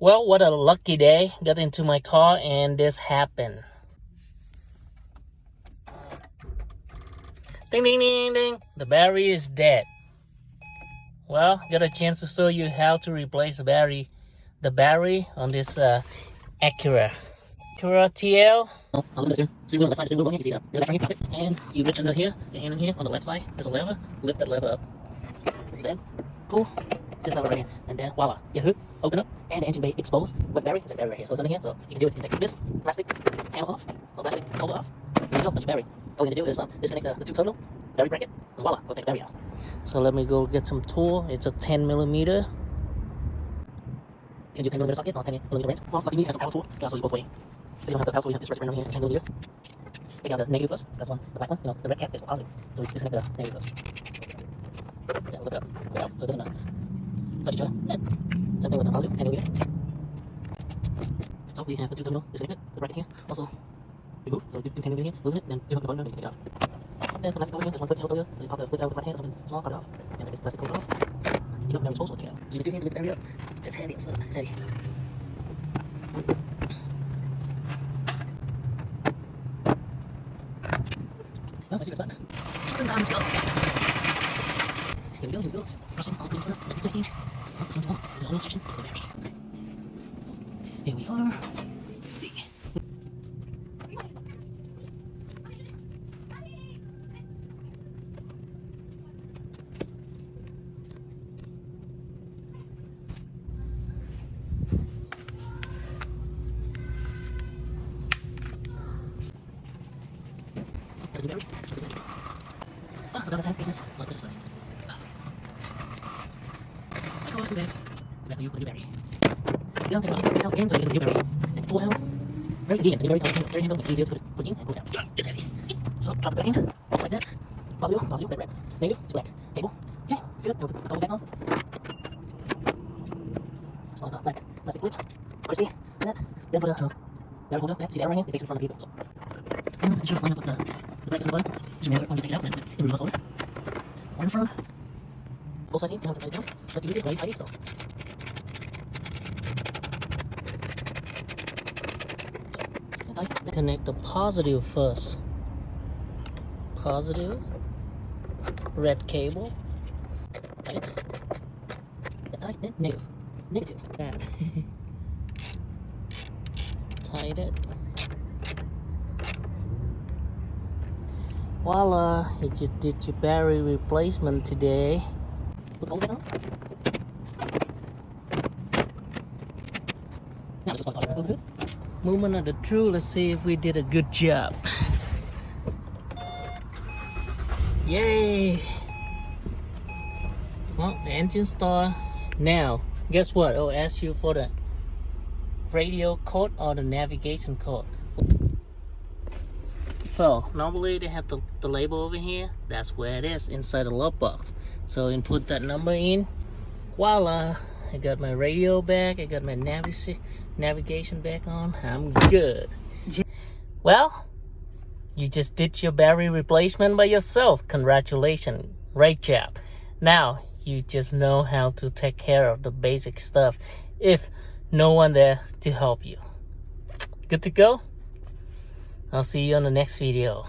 Well, what a lucky day. Got into my car and this happened. Ding, ding, ding, ding. The battery is dead. Well, got a chance to show you how to replace the battery on this Acura TL. I'll lift it so you go on the left side, so you can see the battery pocket, and you reach under here, and in here on the left side, there's a lever. Lift that lever up. See that? Cool. Just lever right here, and then voila, your hood open up, and the engine bay exposed. What's battery? It's a battery right here. So it's under here, so you can do it. You can take this plastic panel off, or plastic cover off. There you go. That's your battery. All you need to do is disconnect the two terminal battery bracket, and voila, we'll take the battery out. So let me go get some tool. It's a 10mm. Can you 10mm socket or 10mm wrench? Well, luckily it has a power tool. That's you both way. If you don't have the power tool, you have this right around here, 10mm. Take out the negative first. That's one. The black one, the red cap is positive. So we disconnect the negative first. Yeah, we'll lift it up. Go out. So it doesn't touch each other. Same thing with the positive, 10mm. So we have the two terminal disconnected. The bracket here also remove. So do 10mm here, loosen it, then do the button, then you can take it off. Then the plastic cover here, there's one foot over here. So just pop the foot out with the flat hand, something small, cut it off. And take this plastic cover off. You don't have any tools, so take it out. So you need two hands to lift the battery up. It's heavy and stuff. It's heavy. Well, let's see what's button. Let's go. Here we go. Pressing all the stuff. Let's see here. Oh, seems one. There's a little section. Let's go battery. Here we are. Let's see. Got a new battery. Oh, it's about the time. Business. Look, this stuff. I go to bed. Back to you with the new battery. You don't take it out again, so you get a new battery. Take it pull out. Very convenient. The new battery carry handle makes it easier to put in and pull down. It's heavy. So drop it back in. Like that. Positive, red. Negative, it's black. Cable. Okay, see that? We'll put the cover back on. It's not black. Plastic clips. Crispy. Like that. Then put a battery holder back. See the arrow right here? It faces in front of the vehicle. So make sure it's lined up with the brake and the button. Just remember when you take it out, then in reverse order. One in front. Both sides in. Now upside down. Let's use it right side. So. Connect the positive first. Positive. Red cable. Tight it. That's tight. Then negative. Negative. Tight it. Voila, you just did your battery replacement today. Put the back on. Now let's just talk about it. Movement of the truth. Let's see if we did a good job. Yay! Well, the engine start. Now, guess what? It'll ask you for the radio code or the navigation code. So normally they have the label over here. That's where it is, inside the love box. So input that number in. Voila! I got my radio back. I got my navigation back on. I'm good. Well, you just did your battery replacement by yourself. Congratulations. Great job. Now you just know how to take care of the basic stuff if no one there to help you. Good to go? I'll see you on the next video.